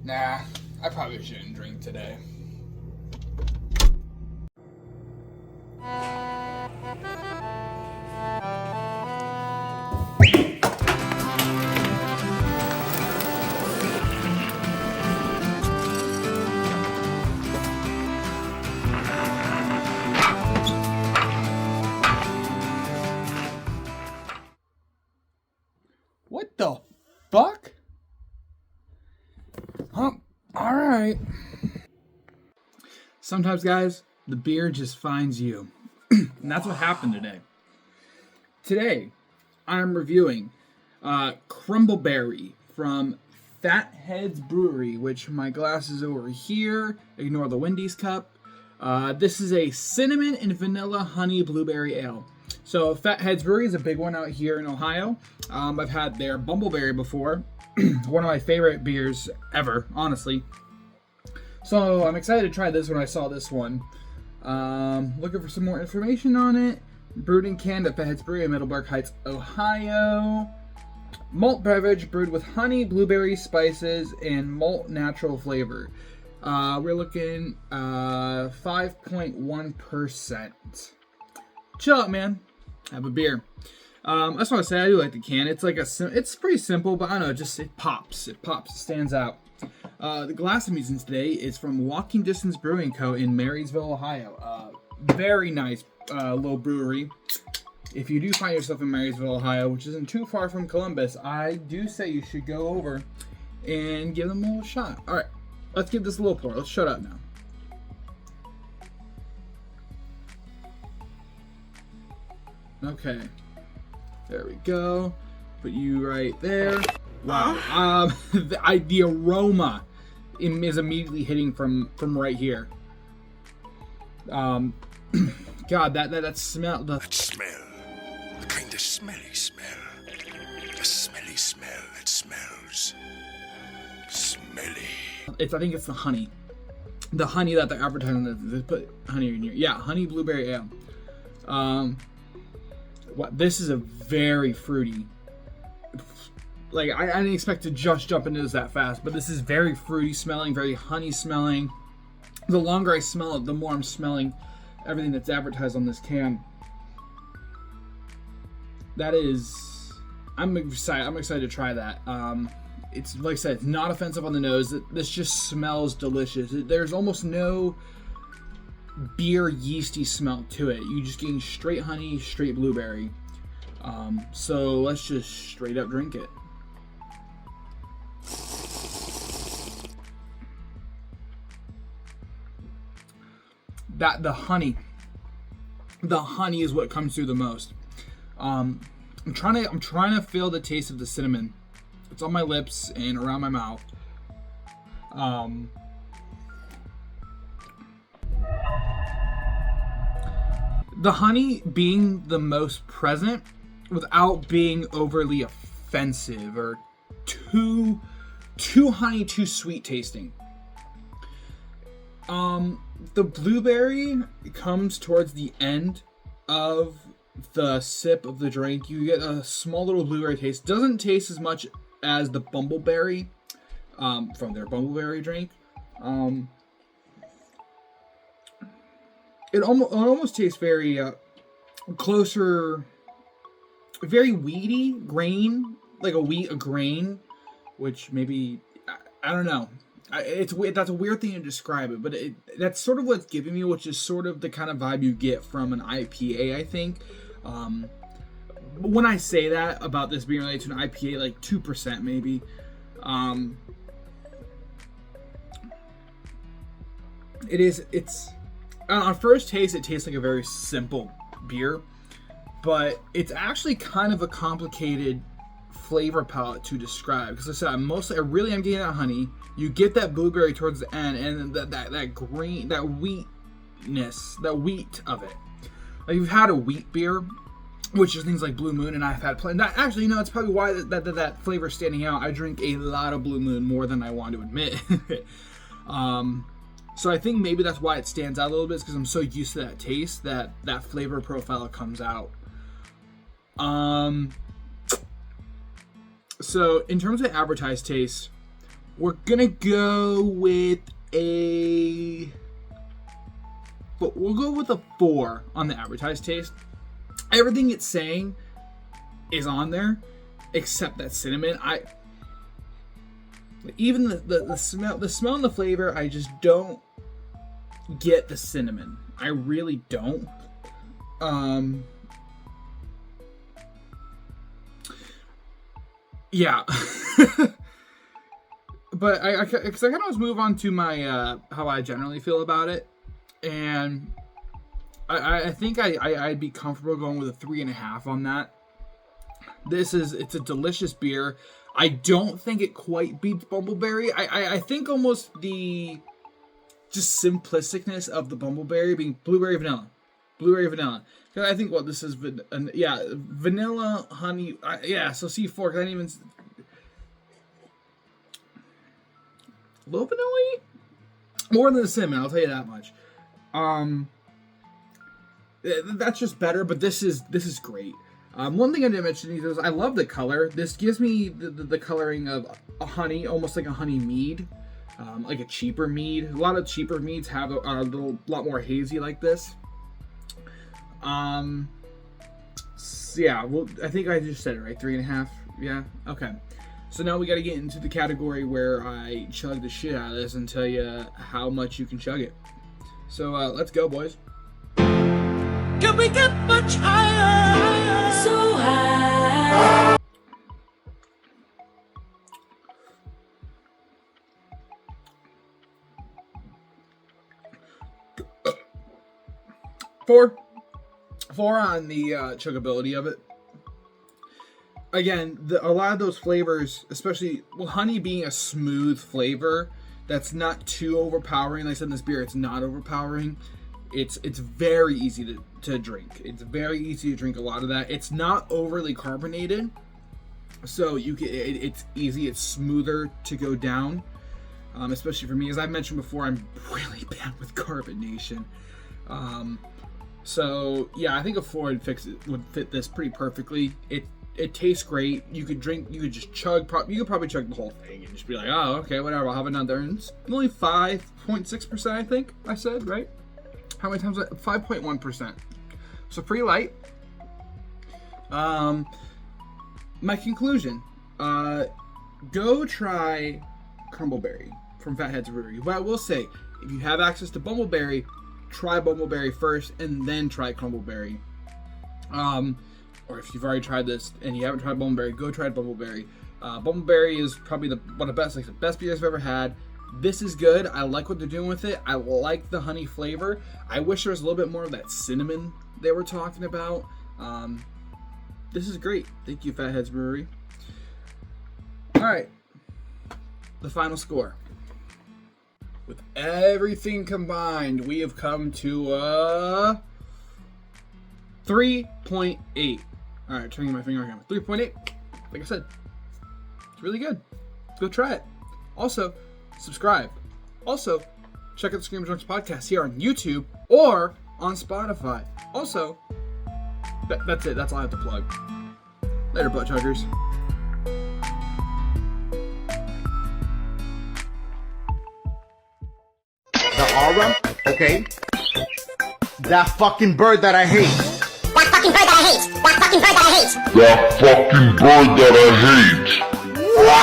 Nah, I probably shouldn't drink today. What the fuck? Alright. Sometimes, guys, the beer just finds you. And that's what happened today. Today, I'm reviewing Crumble from Fatheads Brewery, which my glass is over here. Ignore the Wendy's cup. This is a cinnamon and vanilla honey blueberry ale. So Fatheads Brewery is a big one out here in Ohio. I've had their Bumbleberry before. One of my favorite beers ever, honestly. So I'm excited to try this when I saw this one. Looking for some more information on it. Brewed and canned at Fatheads Brewery in Middleburg Heights, Ohio. Malt beverage brewed with honey, blueberry spices, and malt natural flavor. We're looking 5.1%. Chill out, man. Have a beer. I just want to say I do like the can. It's like it's pretty simple, but I don't know, it pops. It stands out. The glass I'm using today is from Walking Distance Brewing Co. in Marysville, Ohio. Very nice little brewery. If you do find yourself in Marysville, Ohio, which isn't too far from Columbus, I do say you should go over and give them a little shot. All right, let's give this a little pour. Let's shut up now. Okay, there we go. Put you right there. Wow. The aroma is immediately hitting from right here. God, that smell. That smell. The kind of smelly smell. The smelly smell that smells smelly. I think it's the honey. The honey that they're advertising. They put honey in here. Yeah, honey blueberry ale. This is a very fruity. Like, I didn't expect to just jump into this that fast, but this is very fruity smelling, very honey smelling. The longer I smell it, the more I'm smelling everything that's advertised on this can. I'm excited to try that. It's, like I said, it's not offensive on the nose. This just smells delicious. There's almost no beer yeasty smell to it. You're just getting straight honey, straight blueberry. So let's just straight up drink it. The honey is what comes through the most. I'm trying to feel the taste of the cinnamon. It's on my lips and around my mouth. The honey being the most present without being overly offensive or too honey, too sweet tasting. The blueberry comes towards the end of the sip of the drink. You get a small little blueberry taste. Doesn't taste as much as the bumbleberry from their bumbleberry drink. It almost tastes very closer, very weedy grain, like a grain, which maybe I don't know. That's a weird thing to describe it, but that's sort of what's giving me, which is sort of the kind of vibe you get from an IPA, I think. When I say that about this being related to an IPA, like 2% maybe. It's on first taste, it tastes like a very simple beer, but it's actually kind of a complicated flavor palette to describe, because I said I really am getting that honey. You get that blueberry towards the end, and that green, that wheatness, that wheat of it. Like, you've had a wheat beer, which is things like Blue Moon, and I've had plenty. Actually, it's probably why that flavor is standing out. I drink a lot of Blue Moon, more than I want to admit. So I think maybe that's why it stands out a little bit, because I'm so used to that taste that flavor profile comes out. So in terms of advertised taste, we're gonna go with a. But we'll go with a 4 on the advertised taste. Everything it's saying is on there, except that cinnamon. Even the smell and the flavor, I just don't get the cinnamon. I really don't. Yeah. But I kind of want to move on to my how I generally feel about it, and I think I'd be comfortable going with a 3.5 on that. It's a delicious beer. I don't think it quite beats Bumbleberry. I think almost the just simplisticness of the Bumbleberry being blueberry vanilla. Because I think this is vanilla honey. So C4 because I didn't even low vanilla, more than the cinnamon. I'll tell you that much. That's just better. But this is great. One thing I didn't mention is I love the color. This gives me the coloring of a honey, almost like a honey mead, like a cheaper mead. A lot of cheaper meads have a lot more hazy like this. So yeah, well, I think I just said it right, 3.5. Yeah, okay. So now we got to get into the category where I chug the shit out of this and tell you how much you can chug it. So let's go, boys. Can we get much higher? So high. Four on the chuggability of it. Again, a lot of those flavors, especially honey being a smooth flavor that's not too overpowering. Like I said in this beer, it's not overpowering. It's very easy to drink. It's very easy to drink a lot of that. It's not overly carbonated, so it's easy. It's smoother to go down, especially for me. As I've mentioned before, I'm really bad with carbonation. So yeah, I think a 4 would fit this pretty perfectly. It tastes great. You could just chug. You could probably chug the whole thing and just be like, oh, okay, whatever. I'll have another. And it's only 5.6%, I think I said, right? How many times? 5.1%. So pretty light. My conclusion. Go try Crumbleberry from Fatheads Brewery. But I will say, if you have access to Bumbleberry, try Bumbleberry first and then try Crumbleberry. Or if you've already tried this and you haven't tried Bumbleberry, go try Bumbleberry. Bumbleberry is probably one of the best beers I've ever had. This is good. I like what they're doing with it. I like the honey flavor. I wish there was a little bit more of that cinnamon they were talking about. This is great. Thank you, Fatheads Brewery. All right, the final score. With everything combined, we have come to 3.8. All right, turning my finger again. 3.8. Like I said, it's really good. Go try it. Also, subscribe. Also, check out the Scream Drunks podcast here on YouTube or on Spotify. Also, that's it. That's all I have to plug. Later, butt chuggers. The aura, okay? That fucking bird that I hate. That fucking bird that I hate. That fucking bird that I hate. That fucking bird that I hate.